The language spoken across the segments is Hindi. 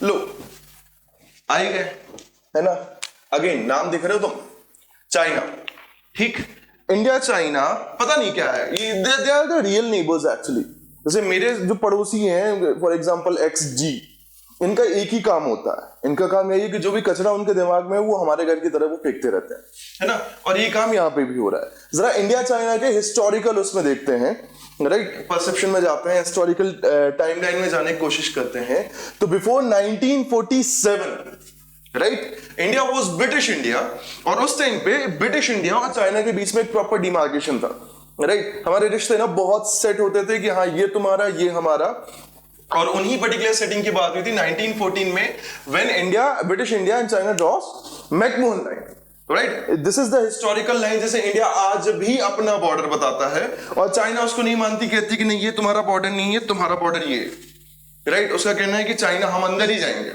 लो आए गए, है ना। अगेन नाम दिख रहे हो तुम, चाइना, ठीक। इंडिया चाइना पता नहीं क्या है, ये they are the real neighbours actually. जैसे मेरे जो पड़ोसी हैं, फॉर एग्जांपल XG, इनका एक ही काम होता है, इनका काम यही है कि जो भी कचरा उनके दिमाग में है वो हमारे घर की तरफ वो फेंकते रहते हैं, है ना। और ये काम यहाँ पे भी हो रहा है। जरा इंडिया चाइना के हिस्टोरिकल उसमें देखते हैं, राइट, परसेप्शन में जाते हैं, हिस्टोरिकल टाइमलाइन में जाने की कोशिश करते हैं। तो before 1947, right, India was British India, और उस टाइम पे ब्रिटिश इंडिया और चाइना के बीच में एक प्रॉपर डिमार्केशन था, राइट। हमारे रिश्ते ना बहुत सेट होते थे कि हाँ ये तुम्हारा ये हमारा, और उन्हीं पर्टिकुलर सेटिंग की बात हुई थी 1914 में, when India, British India and China draws McMahon line, right. This is the historical line. जैसे इंडिया आज भी अपना बॉर्डर बताता है और चाइना उसको नहीं मानती, कहती कि नहीं ये तुम्हारा बॉर्डर नहीं है, तुम्हारा बॉर्डर ये, राइट। उसका कहना है कि चाइना हम अंदर ही जाएंगे,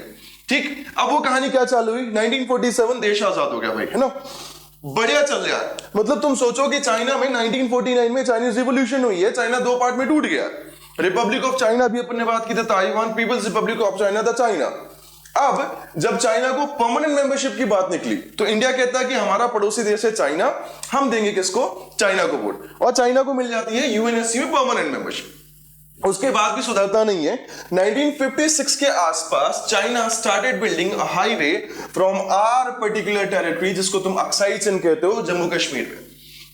ठीक। अब वो कहानी क्या चालू हुई, 1947 देश आजाद हो गया भाई, है ना, बढ़िया चल रहा है। मतलब तुम सोचो कि चाइना में 1949 में चाइनीज रिवॉल्यूशन हुई है, चाइना दो पार्ट में टूट गया, रिपब्लिक ऑफ चाइना भी अपन ने बात की थी, Taiwan People's Republic of China था चाइना। अब जब चाइना को परमानेंट मेंबरशिप की बात निकली तो इंडिया कहता है कि हमारा पड़ोसी देश है चाइना, हम देंगे किसको, चाइना को वोट, और चाइना को मिल जाती है यूएनएससी में परमानेंट मेंबरशिप। उसके बाद भी सुधरता नहीं है। 1956 के आसपास China started building a highway from our particular territory, जिसको तुम अक्साई चिन कहते हो, जम्मू कश्मीर में।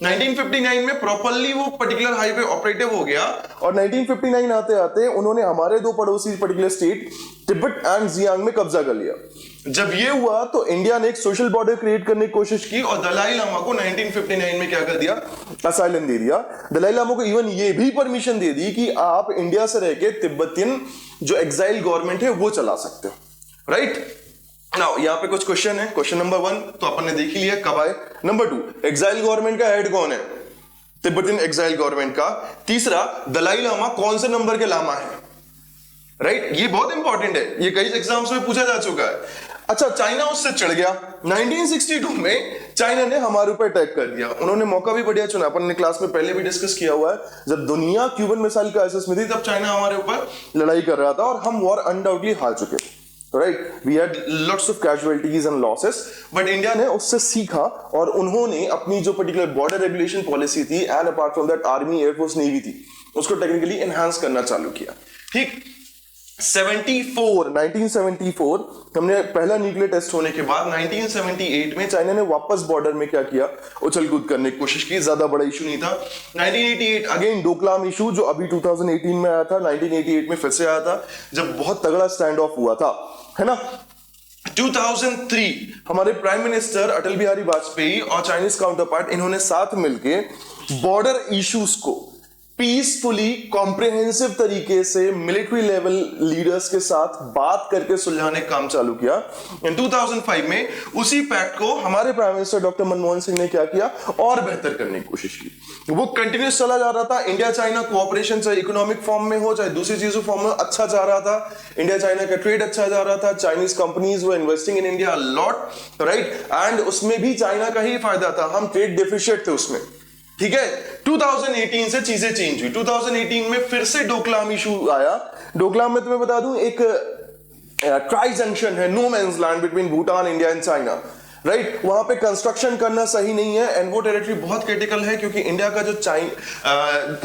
1959 में प्रॉपर्ली वो पर्टिकुलर हाईवे ऑपरेटिव हो गया, और 1959 आते आते उन्होंने हमारे दो पड़ोसी particular state Tibet and Jiang में कब्जा कर लिया। जब ये हुआ तो इंडिया ने एक सोशल बॉर्डर क्रिएट करने की कोशिश की, और दलाई लामा को 1959 में क्या कर दिया, असाइलम दे दिया। दलाई लामा को इवन ये भी परमिशन दे दी कि आप इंडिया से रह के तिब्बतियन जो एग्जाइल गवर्नमेंट है वो चला सकते हो, राइट। नाउ यहाँ पे कुछ क्वेश्चन है। क्वेश्चन नंबर 1 तो अपन ने देख ही लिया कब आए। नंबर 2, एग्जाइल गवर्नमेंट का हेड कौन है, तिब्बतियन एग्जाइल गवर्नमेंट का। तीसरा, दलाई लामा कौन से नंबर के लामा है, राइट, ये बहुत इंपॉर्टेंट है, ये कई एग्जाम्स में पूछा जा चुका है। अच्छा, चाइना उससे चढ़ गया। 1962 में चाइना ने हमारे ऊपर अटैक कर दिया। उन्होंने मौका भी बढ़िया चुना, अपन ने क्लास में पहले भी डिस्कस किया हुआ है, जब दुनिया क्यूबन मिसाइल क्राइसिस में थी तब चाइना हमारे ऊपर लड़ाई कर रहा था, और हम वॉर अनडाउटली हार चुके थे, right. We had lots of casualties and losses, but India ने उससे सीखा, और उन्होंने अपनी जो पर्टिकुलर बॉर्डर रेगुलेशन पॉलिसी थी and apart from that army, air force, navy थी, उसको टेक्निकली एनहांस करना चालू किया, ठीक। 1974 हमने पहला न्यूक्लियर टेस्ट होने के बाद 1978 में चाइना ने वापस बॉर्डर में क्या किया, उछल कूद करने की कोशिश की। ज्यादा बड़ा इशू नहीं था। 1988 अगेन डोकलाम इशू, जो अभी 2018 में आया था, 1988 में फिर से आया था, जब बहुत तगड़ा स्टैंड ऑफ हुआ था, है ना। 2003 हमारे प्राइम मिनिस्टर अटल बिहारी वाजपेयी और चाइनीज काउंटर पार्ट, इन्होंने साथ मिलके बॉर्डर इश्यूज को पीसफुली कॉम्प्रिहेंसिव तरीके से मिलिट्री लेवल लीडर्स के साथ बात करके सुलझाने का काम चालू किया। इन 2005 में उसी पैक्ट को हमारे prime minister doctor Manmohan Singh ने क्या किया, और बेहतर करने की कोशिश की। वो कंटिन्यूस चला जा रहा था। इंडिया चाइना कोऑपरेशन चाहे इकोनॉमिक फॉर्म में हो चाहे दूसरी चीजों फॉर्म में अच्छा जा रहा था। इंडिया चाइना का ट्रेड अच्छा जा रहा था। चाइनीज कंपनीज वो investing in India lot, right, and उसमें भी चाइना का ही फायदा था। हम ट्रेड डेफिशिएट थे उसमें, ठीक है। 2018 से चीजें चेंज हुई। 2018 में फिर से डोकलाम इशू आया। डोकलाम में तुम्हें बता दूं एक ट्राई जंक्शन है, no man's land between Bhutan, India and China, right. वहां पे कंस्ट्रक्शन करना सही नहीं है, एंड वो टेरिटरी बहुत क्रिटिकल है, क्योंकि इंडिया का जो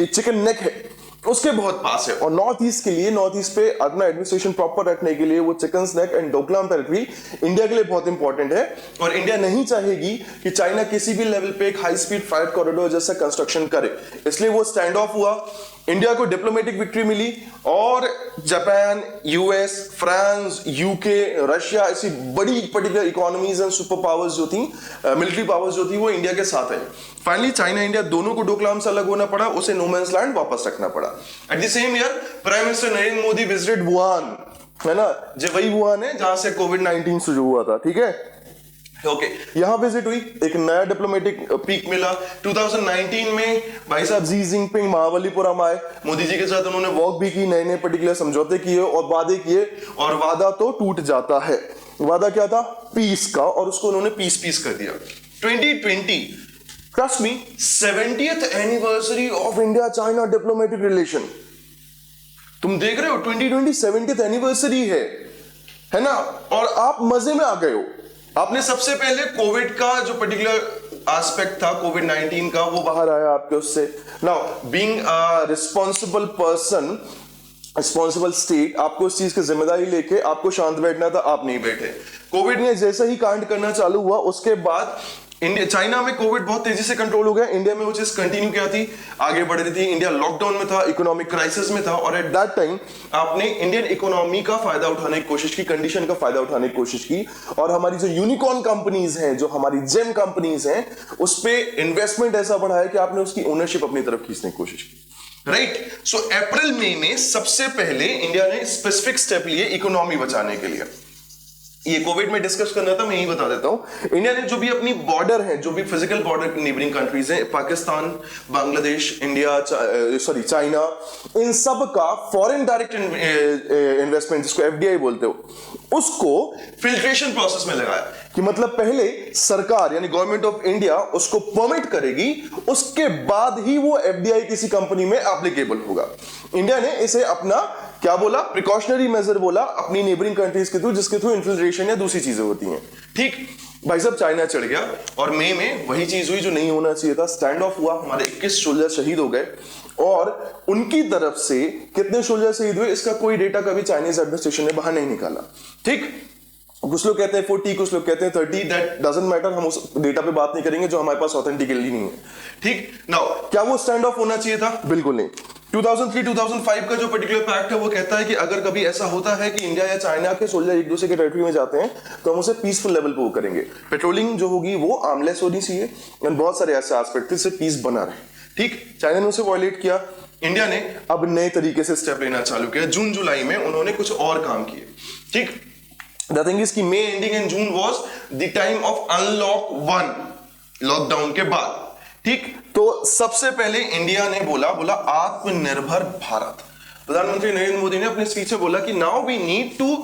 चिकन नेक है उसके बहुत पास है, और नॉर्थ ईस्ट के लिए, नॉर्थ ईस्ट पे अपना एडमिनिस्ट्रेशन प्रॉपर रखने के लिए वो chicken neck and Doklam territory India के लिए बहुत इंपॉर्टेंट है। और इंडिया नहीं चाहेगी कि चाइना किसी भी लेवल पे एक हाई स्पीड फ्राइट कॉरिडोर जैसा कंस्ट्रक्शन करे, इसलिए वो स्टैंड ऑफ हुआ। इंडिया को डिप्लोमेटिक विक्ट्री मिली, और Japan, US, France, UK, Russia, ऐसी बड़ी particular economies and super powers जो थी, मिलिट्री पावर्स जो थी, वो इंडिया के साथ आई। फाइनली चाइना इंडिया दोनों को डोकलाम से अलग होना पड़ा, उसे नो मैन्स लैंड वापस रखना पड़ा। At the same year prime minister Narendra Modi visited Wuhan, है ना, जो वही वुहान है जहां से कोविड-19 शुरू हुआ था, ठीक है। ओके, यहां विजिट हुई, एक नया डिप्लोमेटिक पीक मिला। 2019 में भाई साहब जी जिनपिंग महाबलीपुरम आए, मोदी जी के साथ उन्होंने वॉक भी की, नए नए पर्टिकुलर समझौते किए और वादे किए, और वादा तो टूट जाता है। वादा क्या था, पीस का, और उसको उन्होंने पीस कर दिया। 2020 trust me, 70th anniversary of India China diplomatic relation. तुम देख रहे हो 2020 70th एनिवर्सरी है है ना, और आप मजे में आ गए हो। आपने सबसे पहले कोविड का जो पर्टिकुलर एस्पेक्ट था कोविड 19 का वो बाहर आया आपके उससे। Now being a responsible person, responsible state, आपको इस चीज की जिम्मेदारी लेके आपको शांत बैठना था, आप नहीं बैठे। कोविड ने जैसे ही कांड करना चालू हुआ उसके बाद इंडिया, चाइना में कोविड बहुत तेजी से कंट्रोल हो गया, इंडिया में वो चीज कंटिन्यू क्या थी, आगे बढ़ रही थी। इंडिया लॉकडाउन में था, इकोनॉमिक क्राइसिस में था, और एट दैट टाइम आपने इंडियन इकोनॉमी का फायदा उठाने की कोशिश की, कंडीशन का फायदा उठाने की कोशिश की, और हमारी जो यूनिकॉर्न कंपनीज हैं, जो हमारी जेम कंपनीज हैं, उस पे इन्वेस्टमेंट ऐसा बढ़ाया कि आपने उसकी ओनरशिप अपनी तरफ खींचने की कोशिश की। राइट, सो अप्रैल मई में सबसे पहले इंडिया ने स्पेसिफिक स्टेप लिए इकोनॉमी बचाने के लिए। ये कोविड में डिस्कस करना था, मैं यही बता देता हूं। इंडिया ने जो भी अपनी बॉर्डर है, जो भी फिजिकल बॉर्डर नेबरिंग कंट्रीज हैं, पाकिस्तान, बांग्लादेश, इंडिया, चाइना, इन सब का फॉरेन डायरेक्ट इन्वेस्टमेंट, जिसको एफडीआई बोलते हो, उसको फिल्ट्रेशन प्रोसेस में लगाया कि मतलब पहले सरकार यानी गवर्नमेंट ऑफ इंडिया उसको परमिट करेगी, उसके बाद ही वो एफडीआई किसी कंपनी में एप्लीकेबल होगा। इंडिया ने इसे अपना क्या बोला, प्रिकॉशनरी मेजर बोला अपनी नेबरिंग कंट्रीज के थ्रू, जिसके थ्रू इन्फिल्ट्रेशन या दूसरी चीजें होती हैं। ठीक, भाई साहब चाइना चढ़ गया और मई में वही चीज हुई जो नहीं होना चाहिए था, स्टैंड ऑफ हुआ, हमारे 21 सोल्जर शहीद हो गए, और उनकी तरफ से कितने सोल्जर शहीद हुए इसका कोई डेटा कभी चाइनीज एडमिनिस्ट्रेशन ने बाहर नहीं निकाला। ठीक, कुछ लोग कहते हैं 40, कुछ लोग कहते हैं 30, दैट डजंट मैटर, हम उस डेटा पे बात नहीं करेंगे जो हमारे पास ऑथेंटिकली नहीं है। ठीक, नाउ क्या वो स्टैंड ऑफ होना चाहिए था? बिल्कुल नहीं। 2003-2005 का जो पर्टिकुलर पैक्ट है वो कहता है कि अगर कभी ऐसा होता है कि इंडिया या चाइना के सोल्जर एक दूसरे के टेरिटरी में जाते हैं तो हम उसे पीसफुल लेवल पे वो करेंगे, पेट्रोलिंग जो होगी वो आर्मलेस होनी चाहिए, एंड बहुत सारे ऐसे एस्पेक्ट जिससे पीस बना रहे। ठीक, चाइना ने उसे वायलेट किया, इंडिया ने अब नए तरीके से स्टेप लेना चालू किया। जून जुलाई में उन्होंने कुछ और काम किए। ठीक, द थिंग इज कि मई ending in June was the time of unlock 1, lockdown के बाद। ठीक, तो सबसे पहले इंडिया ने बोला आत्मनिर्भर भारत। प्रधानमंत्री नरेंद्र मोदी ने अपने स्पीच में बोला कि now we need to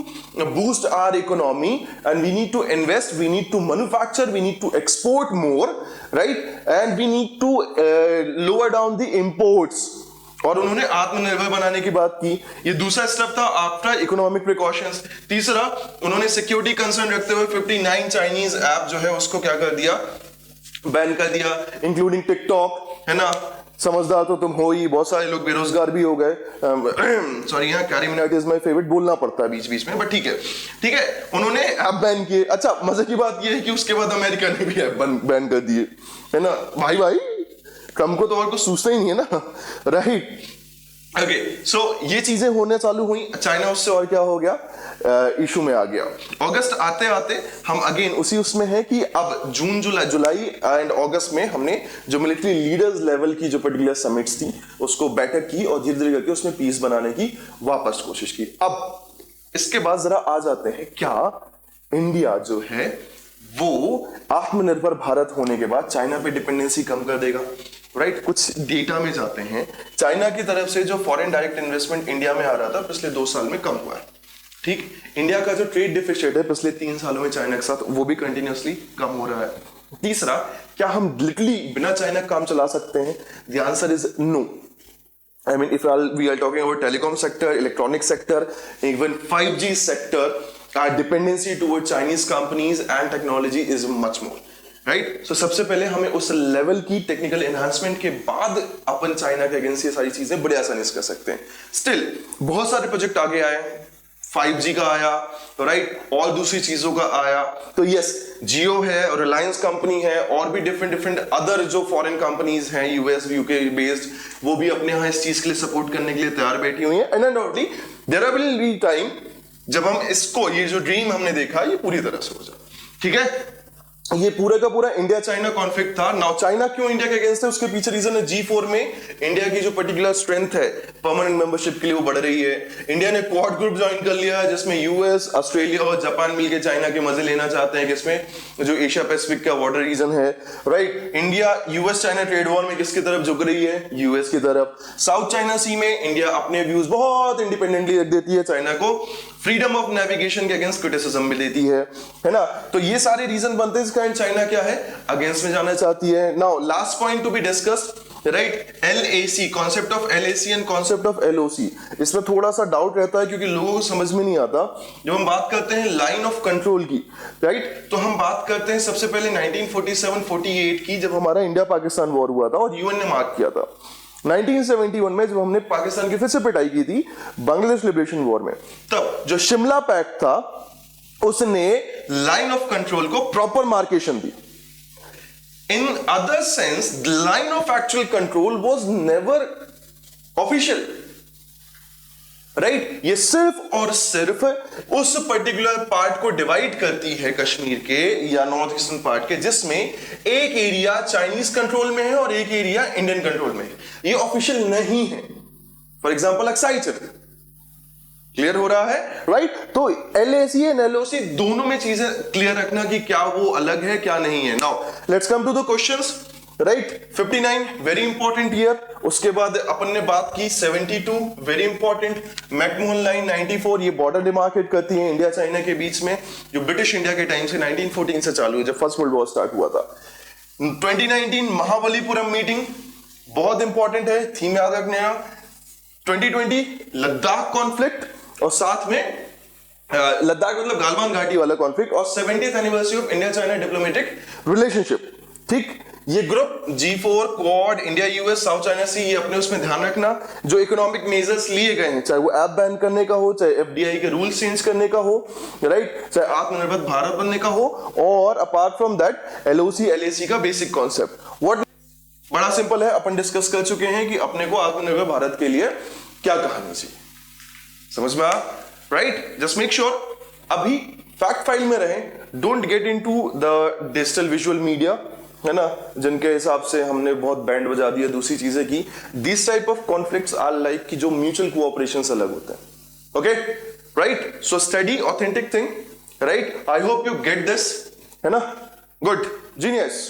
boost our economy and we need to invest, we need to manufacture, we need to export more, right, and we need to lower down the imports. और उन्होंने आत्मनिर्भर बनाने की बात की। ये दूसरा स्टेप था आफ्टर इकोनॉमिक प्रिकॉशंस। तीसरा, उन्होंने सिक्योरिटी कंसर्न रखते हुए 59 चाइनीज ऐप जो है उसको क्या कर दिया, बैन कर दिया, इंक्लूडिंग टिकटॉक, है ना। समझदार तो तुम हो ही, बहुत सारे लोग बेरोजगार भी हो गए। सॉरी, यहाँ carry Minati is my favourite बोलना पड़ता है बीच बीच में, बट ठीक है, ठीक है, उन्होंने ऐप बैन किए। अच्छा, मजे की बात यह है कि उसके बाद अमेरिका ने भी ऐप बैन कर दिए, है ना। भाई ट्रम्प को तो और कुछ सोचना ही नहीं है ना, राइट। ओके, सो ये चीजें होने चालू हुई, चाइना उससे और क्या हो गया, इशू में आ गया। अगस्त आते आते हम अगेन उसी उसमें है कि अब जून जुलाई एंड अगस्त में हमने जो मिलिट्री लीडर्स लेवल की जो पर्टिकुलर समिट्स थी उसको बैठक की और धीरे धीरे करके उसमें पीस बनाने की वापस कोशिश की। अब इसके बाद जरा आ जाते हैं, क्या इंडिया जो है वो आत्मनिर्भर भारत होने के बाद चाइना पे डिपेंडेंसी कम कर देगा, राइट। कुछ डेटा में जाते हैं, चाइना की तरफ से जो फॉरेन डायरेक्ट इन्वेस्टमेंट इंडिया में आ रहा था पिछले 2 साल में कम हुआ है। ठीक, इंडिया का जो ट्रेड डिफिसिट है पिछले 3 सालों में चाइना के साथ वो भी कंटिन्यूअसली कम हो रहा है। तीसरा, क्या हम लिटरली बिना चाइना काम चला सकते हैं? The answer is no. I mean, if we are talking about telecom sector, electronic sector, even 5G sector, our dependency toward Chinese companies and technology is much more, right? So सबसे पहले हमें उस लेवल की टेक्निकल एनहांसमेंट के बाद अपन चाइना के अगेंस्ट ये सारी चीजें बड़े आसानी से कर सकते हैं। स्टिल बहुत सारे प्रोजेक्ट आगे आए, 5G का आया, राइट, और दूसरी चीजों का आया। तो यस, जियो है, रिलायंस कंपनी है, और भी डिफरेंट अदर जो फॉरेन कंपनीज हैं यूएस यूके बेस्ड, वो भी अपने यहाँ इस चीज के लिए सपोर्ट करने के लिए तैयार बैठी हुई है। And undoubtedly there will be time जब हम इसको, ये जो ड्रीम हमने देखा, ये पूरी तरह से हो जाए। ठीक है, ये पूरा का पूरा इंडिया चाइना कॉन्फ्लिक्ट था। नाउ चाइना क्यों इंडिया के अगेंस्ट है, उसके पीछे रीजन है G4 में इंडिया की जो पर्टिकुलर स्ट्रेंथ है परमानेंट मेंबरशिप के लिए वो बढ़ रही है। इंडिया ने क्वाड ग्रुप ज्वाइन कर लिया है जिसमें यूएस, ऑस्ट्रेलिया और जापान मिलकर चाइना के मजे लेना चाहते हैं, जिसमें जो एशिया पैसिफिक का वाटर रीजन है, right. India US China trade war में किसकी तरफ झुक रही है? यूएस की तरफ। साउथ चाइना सी में इंडिया अपने व्यूज बहुत इंडिपेंडेंटली रख देती है, चाइना को फ्रीडम ऑफ नेविगेशन के अगेंस्ट क्रिटिसिज्म भी देती है ना। तो ये सारे रीजन बनते हैं चाइना क्या है, अगेंस्ट में जाना चाहती है। Now last point to be discussed, right, LAC, concept of LAC and concept of LOC, इसमें थोड़ा सा डाउट रहता है क्योंकि लोगों को समझ में नहीं आता। जब हम बात करते हैं लाइन ऑफ कंट्रोल की, राइट, तो हम बात करते हैं सबसे पहले 1947-48 की, जब हमारा इंडिया पाकिस्तान वॉर हुआ था और यूएन ने मार्क किया था। 1971 में जब हमने पाकिस्तान की फिर से पिटाई की थी बांग्लादेश लिबरेशन वॉर में, तब जो शिमला पैक्ट था उसने लाइन ऑफ कंट्रोल को प्रॉपर मार्केशन दी। In other sense, the line of actual control was never official, right? ये सिर्फ और सिर्फ उस पर्टिकुलर पार्ट को डिवाइड करती है कश्मीर के या नॉर्थ ईस्टर्न पार्ट के, जिसमें एक एरिया चाइनीज कंट्रोल में है और एक एरिया इंडियन कंट्रोल में है। ये ऑफिशियल नहीं है। फॉर एग्जाम्पल अक्साई क्षेत्र, क्लियर हो रहा है, राइट? तो LAC एंड LOC दोनों में चीजें क्लियर रखना कि क्या वो अलग है क्या नहीं है। Now let's come to the questions, right? 59 very important year, उसके बाद अपन ने बात की 72 वेरी इंपॉर्टेंट, मैकमोहन लाइन 94, ये बॉर्डर डिमार्केट करती है इंडिया चाइना के बीच में, जो ब्रिटिश इंडिया के टाइम से 1914 से चालू है, जब फर्स्ट वर्ल्ड वॉर स्टार्ट हुआ था। 2019 महाबलीपुरम मीटिंग बहुत इंपॉर्टेंट है, थीम याद रखने का। 2020 लद्दाख कॉन्फ्लिक्ट और साथ में लद्दाख मतलब गालवान घाटी वाला कॉन्फ्लिक्ट, और 70th anniversary of India China diplomatic relationship. ठीक, ये group G4, quad, India US, South China Sea, ये अपने उसमें ध्यान रखना। जो इकोनॉमिक मेजर्स लिए गए हैं, चाहे वो ऐप बैन करने का हो, चाहे FDI के रूल्स चेंज करने का हो, राइट, चाहे आत्मनिर्भर भारत बनने का हो, और apart from that LOC LAC का बेसिक कॉन्सेप्ट व्हाट, बड़ा सिंपल है, अपन डिस्कस कर चुके हैं कि अपने को आत्मनिर्भर भारत के लिए क्या कहना चाहिए। समझ में आ, राइट? जस्ट मेक श्योर अभी फैक्ट फाइल में रहें, don't get into the digital visual media, है ना, जिनके हिसाब से हमने बहुत बैंड बजा दिया दूसरी चीजें की। This type of conflicts are like कि जो म्यूचुअल कोऑपरेशन से अलग होते हैं। Okay, right? So study authentic thing, right? I hope you get this, है ना? Good, genius.